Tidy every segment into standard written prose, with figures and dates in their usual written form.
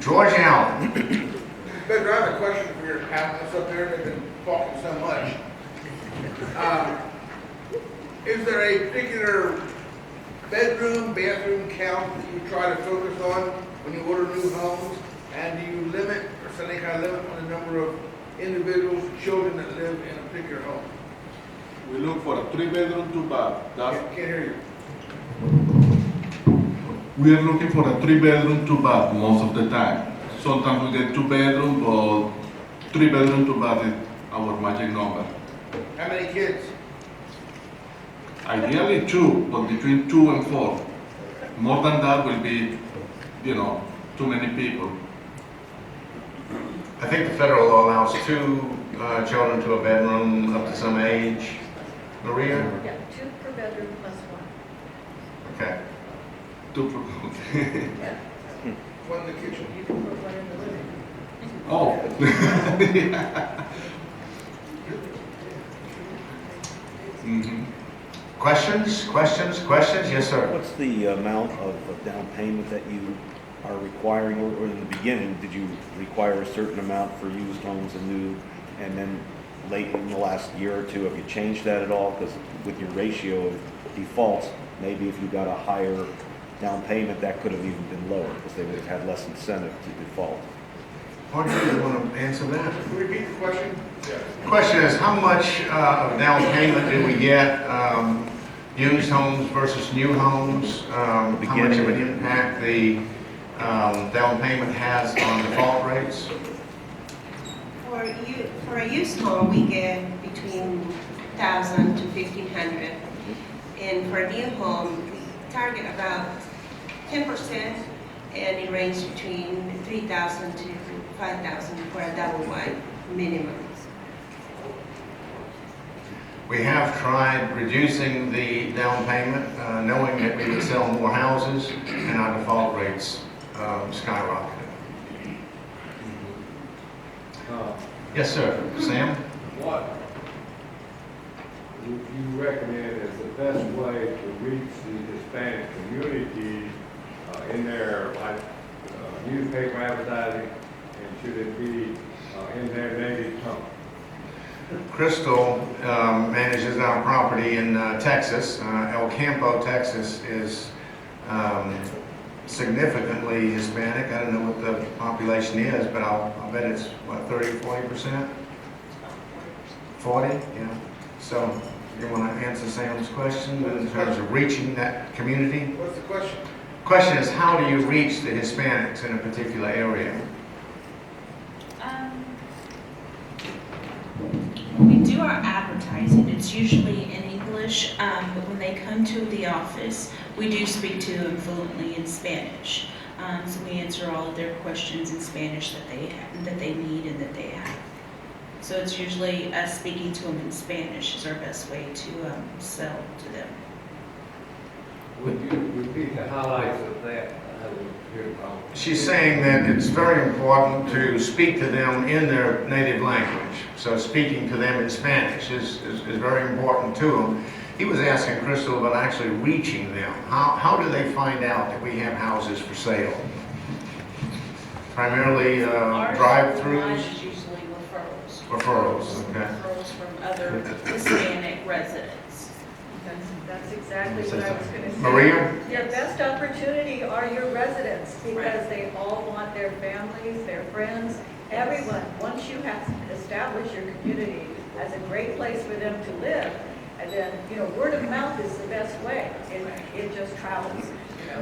George Allen. Pedro, I have a question for your panelists up there. They've been talking so much. Is there a particular bedroom, bathroom count that you try to focus on when you order new homes? And do you limit or set any kind of limit on the number of individuals, children that live in a particular home? We look for a 3-bedroom, 2-bath. Can't hear you. We are looking for a 3-bedroom, 2-bath most of the time. Sometimes we get 2-bedroom, but 3-bedroom, 2-bath is our magic number. How many kids? Ideally 2, but between 2 and 4. More than that will be, too many people. I think the federal law allows 2 children to a bedroom up to some age. Maria? Yeah, 2 per bedroom plus 1. Okay. 2 per Yeah, One in the kitchen. you can put 1 in the living room. Oh. Mhm. Questions? Yes, sir. What's the amount of down payment that you are requiring, or in the beginning, did you require a certain amount for used homes and new, and then late in the last year or 2, have you changed that at all? Because with your ratio of defaults, maybe if you got a higher down payment, that could have even been lower, because they would have had less incentive to default. Audrey, you want to answer that? Can you repeat the question? The question is, how much of down payment do we get, used homes versus new homes? How much of an impact the down payment has on default rates? For a used home, we get between 1,000 to 1,500. And for a new home, we target about 10%, and it ranges between 3,000 to 5,000 for a double wide minimum. We have tried reducing the down payment, knowing that we would sell more houses, and our default rates skyrocketed. Yes, sir. Sam? What would you recommend as the best way to reach the Hispanic community in their newspaper advertising, and should it be in their native tongue? Crystal manages our property in Texas. El Campo, Texas is significantly Hispanic. I don't know what the population is, but I'll bet it's, what, 30, 40%? 40? Yeah. So you want to answer Sam's question in terms of reaching that community? What's the question? Question is, how do you reach the Hispanics in a particular area? We do our advertising. It's usually in English, but when they come to the office, we do speak to them fluently in Spanish. So we answer all of their questions in Spanish that they need and that they have. So it's usually us speaking to them in Spanish is our best way to sell to them. Would you repeat the highlights of that? I didn't hear it wrong. She's saying that it's very important to speak to them in their native language. So speaking to them in Spanish is very important to them. He was asking Crystal about actually reaching them. How do they find out that we have houses for sale? Primarily drive-throughs? Ours is usually referrals. Referrals, okay. Referrals from other Hispanic residents. That's exactly what I was going to say. Maria? Your best opportunity are your residents, because Right. they all want their families, their friends, everyone. Once you have established your community as a great place for them to live, and then, word of mouth is the best way. It just travels.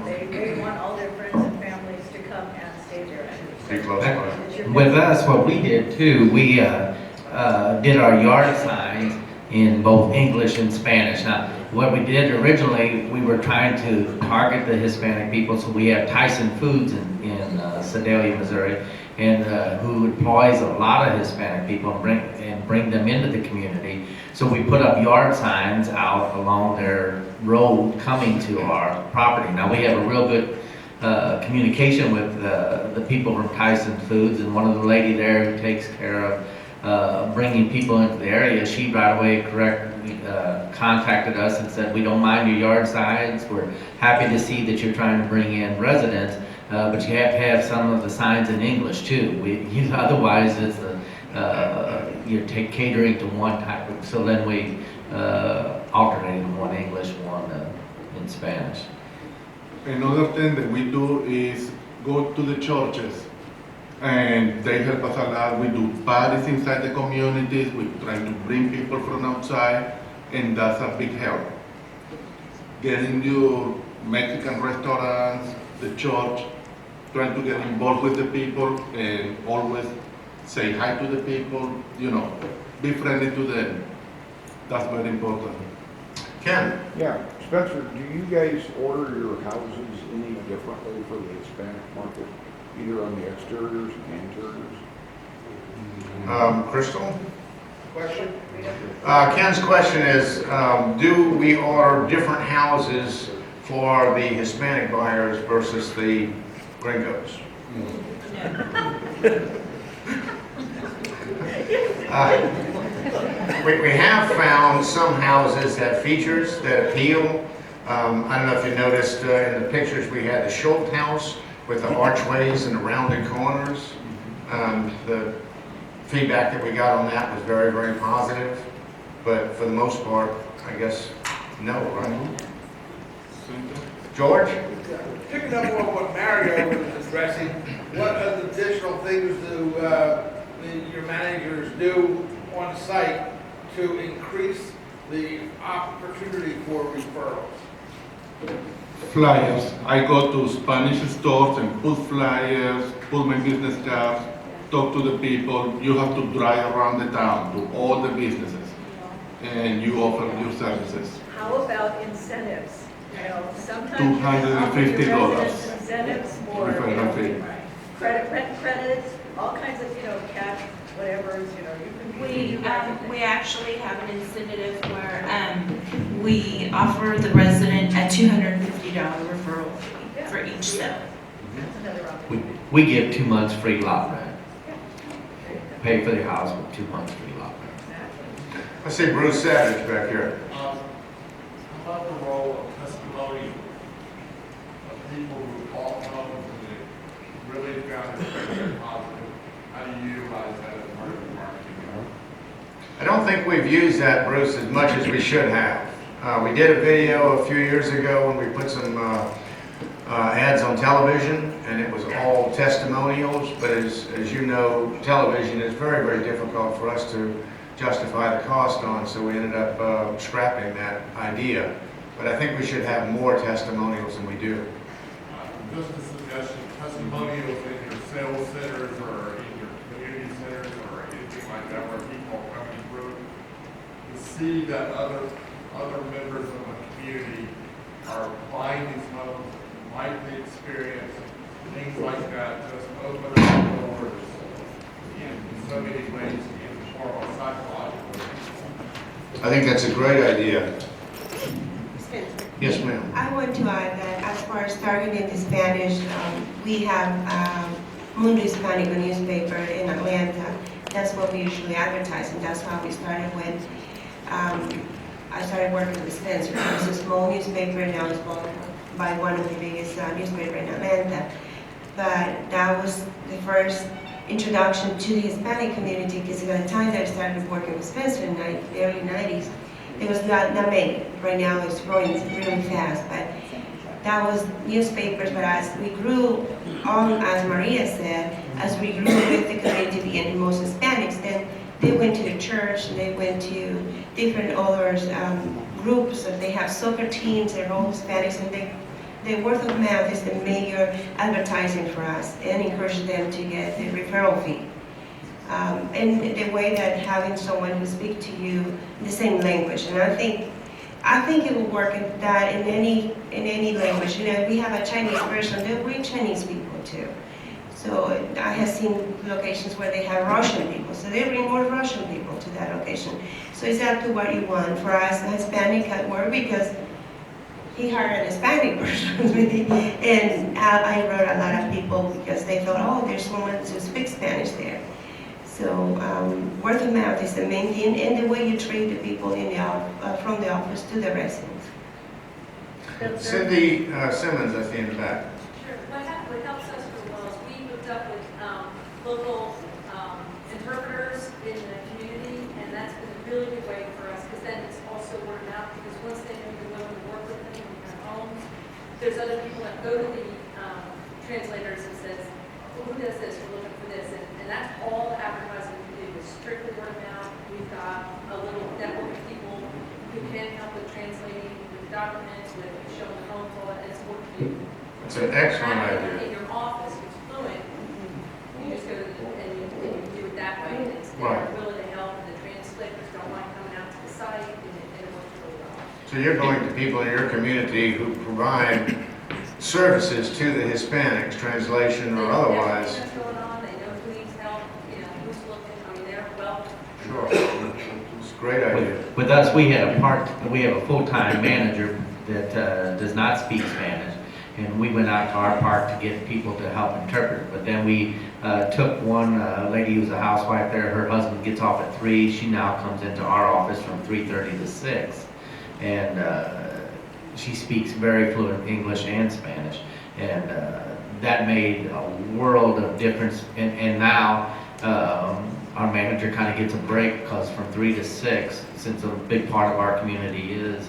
They want all their friends and families to come and stay there. Pretty close by. It's your With best- us, what we did too, we did our yard signs in both English and Spanish. Now, what we did originally, we were trying to target the Hispanic people, so we have Tyson Foods in Sedalia, Missouri, and who employs a lot of Hispanic people and bring them into the community. So we put up yard signs out along their road coming to our property. Now, we have a real good communication with the people from Tyson Foods, and one of the lady there who takes care of bringing people into the area, she right away contacted us and said, we don't mind your yard signs. We're happy to see that you're trying to bring in residents, but you have to have some of the signs in English too. Otherwise, it's you're catering to one type of, so then we alternating one English, one in Spanish. Another thing that we do is go to the churches, and they help us a lot. We do parties inside the communities. We try to bring people from outside, and that's a big help. Getting your Mexican restaurants, the church, trying to get involved with the people, and always say hi to the people, be friendly to them. That's very important. Ken? Yeah, Spencer, do you guys order your houses any differently for the Hispanic market, either on the exteriors and interiors? Crystal? Question? Ken's question is, do we order different houses for the Hispanic buyers versus the gringos? We have found some houses have features that appeal. I don't know if you noticed in the pictures, we had the Schultz house with the archways and the rounded corners. The feedback that we got on that was very, very positive. But for the most part, I guess, no, right? George? Picking up on what Mario was addressing, what additional things do your managers do on site to increase the opportunity for referrals? Flyers. I go to Spanish stores and put flyers, put my business cards, talk to the people. You have to drive around the town to all the businesses, and you offer your services. How about incentives? Sometimes you $250. can offer your residents incentives or, Referral fee. rent credits, all kinds of, cash, whatever, you can. We actually have an incentive where we offer the resident a $250 referral fee for each sale. That's another option. We give 2 months free lot rent. Pay for their house with 2 months free lot rent. Exactly. I see Bruce Savage back here. How about the role of testimony of people who bought homes and they really found it very positive? How do you utilize that as part of your marketing? I don't think we've used that, Bruce, as much as we should have. We did a video a few years ago when we put some ads on television, and it was all testimonials, but as you know, television is very, very difficult for us to justify the cost on, so we ended up scrapping that idea. But I think we should have more testimonials than we do. Just a suggestion, testimonials in your sales centers or in your community centers or anything like that where people are coming through to see that other members of the community are buying these homes, like the experience, things like that, just open up doors in so many ways in the form of psychological. I think that's a great idea. Spencer. Yes, ma'am. I want to add that as far as targeting the Spanish, we have Mundo Hispanico newspaper in Atlanta. That's what we usually advertise, and that's how we started when I started working with Spencer. It was a small newspaper, now it's bought by one of the biggest newspapers in Atlanta. But that was the first introduction to the Hispanic community, because at the time that I started working with Spencer in the early 90s, there was not many. Right now it's growing really fast, but that was newspapers. But as we grew on, as Maria said, as we grew with the community and most Hispanics, then they went to the church and they went to different other groups. They have soccer teams, they're all Hispanics, and the word of mouth is the major advertising for us and encourage them to get the referral fee. And the way that having someone who speak to you the same language, and I think it will work in that in any language. We have a Chinese version, they bring Chinese people too. So I have seen locations where they have Russian people, so they bring more Russian people to that location. So it's up to what you want. For us, Hispanic can work because he hired an Hispanic person, and I wrote a lot of people because they thought, oh, there's someone who speaks Spanish there. So word of mouth is the main thing, and the way you treat the people in the from the office to the residents. Cindy Simmons, I see in the back. Sure. What helps local interpreters in the community, and that's been a really good way for us, because then it's also word of mouth, because once they know you're willing to work with them in their homes, there's other people that go to the translators and says, well, who does this, we're looking for this, and that's all the advertising we do, is strictly word of mouth. We've got a little network of people who can help with translating, with documents, with showing the homes, all that, and it's what you do. It's an excellent In idea. your office, it's fluent, you just go to the, and you do it that way, and it's, Right. they're willing to help, and the translators don't mind coming out to the site, and it works really well. So you're going to people in your community who provide services to the Hispanics, translation or otherwise. They know what's going on, they know who needs help, you know, who's looking, I mean, they're well. Sure. It's a great idea. With us, we have a full-time manager that does not speak Spanish, and we went out to our park to get people to help interpret. But then we took one lady who's a housewife there. Her husband gets off at 3. She now comes into our office from 3:30 to 6, and she speaks very fluent English and Spanish, and that made a world of difference. And now our manager kind of gets a break, because from 3 to 6, since a big part of our community is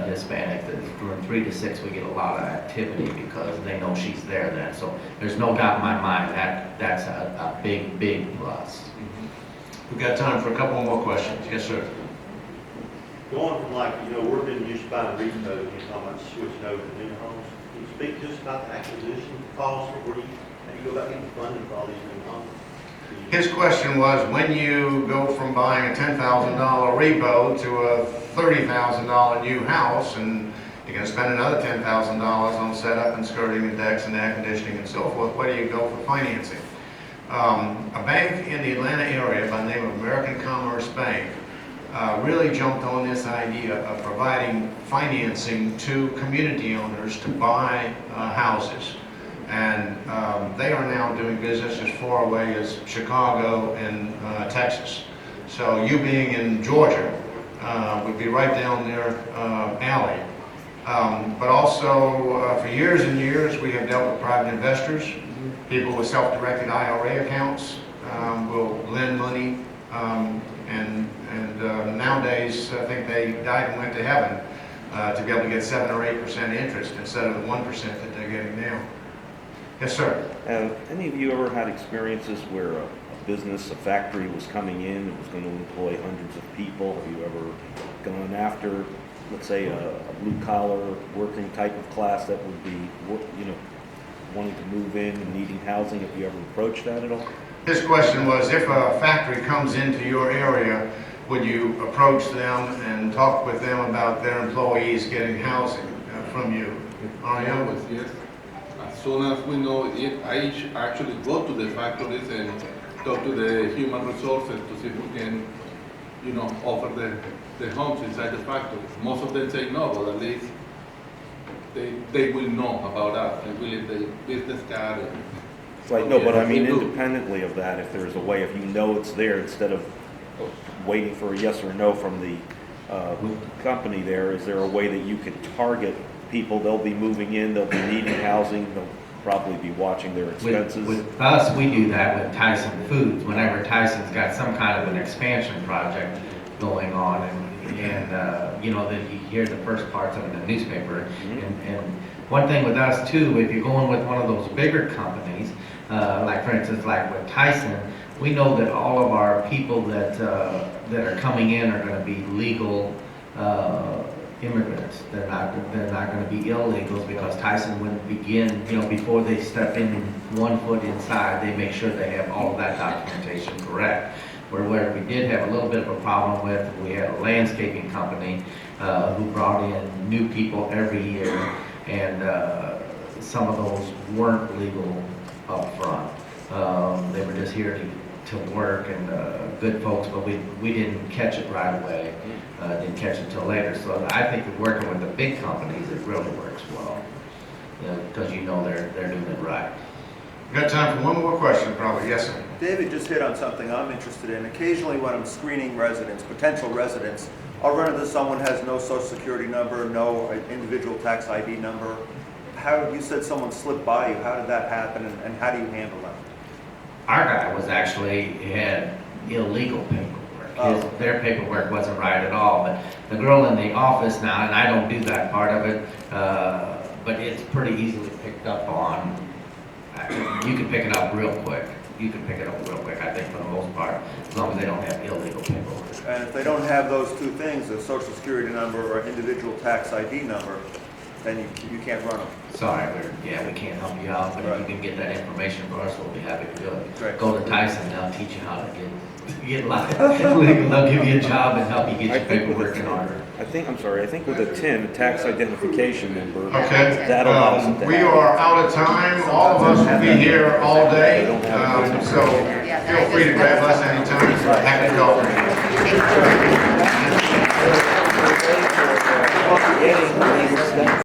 Hispanic, that from 3 to 6 we get a lot of activity because they know she's there then. So there's no doubt in my mind that that's a big, big plus. We've got time for a couple more questions. Yes, sir. Going from like, working just by the repo, you're talking about switching over to new homes. Can you speak just about the acquisition cost, or how do you go about getting funding for all these new homes? His question was, when you go from buying a $10,000 repo to a $30,000 new house, and you're going to spend another $10,000 on setup and skirting and decks and air conditioning and so forth, where do you go for financing? A bank in the Atlanta area by the name of American Commerce Bank really jumped on this idea of providing financing to community owners to buy houses. And they are now doing business as far away as Chicago and Texas. So you being in Georgia would be right down their alley. But also for years and years we have dealt with private investors. People with self-directed IRA accounts will lend money, and nowadays I think they died and went to heaven to be able to get 7 or 8% interest instead of the 1% that they're getting now. Yes, sir. Have any of you ever had experiences where a business, a factory was coming in and was going to employ hundreds of people? Have you ever gone after, let's say, a blue-collar working type of class that would be, wanting to move in and needing housing? Have you ever approached that at all? His question was, if a factory comes into your area, would you approach them and talk with them about their employees getting housing from you? Ariel? Yes. As soon as we know it, I actually go to the factories and talk to the human resources to see if we can, offer the homes inside the factories. Most of them say no, but at least they will know about us. They will leave the business card. It's like, no, but I mean, independently of that, if there's a way, if you know it's there, instead of waiting for a yes or no from the company there, is there a way that you could target people? They'll be moving in, they'll be needing housing, they'll probably be watching their expenses. With us, we do that with Tyson Foods. Whenever Tyson's got some kind of an expansion project going on, and then you hear the first parts of it in the newspaper. And one thing with us too, if you're going with one of those bigger companies, like for instance, like with Tyson, we know that all of our people that are coming in are going to be legal immigrants. They're not going to be illegals, because Tyson wouldn't begin, before they step in 1 foot inside, they make sure they have all of that documentation correct. Where we did have a little bit of a problem with, we had a landscaping company who brought in new people every year, and some of those weren't legal up front. They were just here to work, and good folks, but we didn't catch it right away. Didn't catch it until later. So I think that working with the big companies, it really works well, because they're doing it right. We've got time for one more question, probably. Yes, sir. David just hit on something I'm interested in. Occasionally when I'm screening residents, potential residents, I'll run into someone has no social security number, no individual tax ID number. You said someone slipped by you. How did that happen, and how do you handle that? Our was actually, had illegal paperwork. Oh. Their paperwork wasn't right at all, but the girl in the office now, and I don't do that part of it, but it's pretty easily picked up on. You can pick it up real quick. You can pick it up real quick, I think, for the most part, as long as they don't have illegal paperwork. And if they don't have those two things, a social security number or an individual tax ID number, then you can't run them. Sorry, we can't help you out, but if you Right. can get that information for us, we'll be happy to do it. Great. Go to Tyson, they'll teach you how to get live. They'll give you a job and help you get your paperwork in order. I think with a TIN, a tax identification number, Okay. that allows them to We have. are out of time. All of us will be here all day. So feel free to grab us anytime. Happy to help. Getting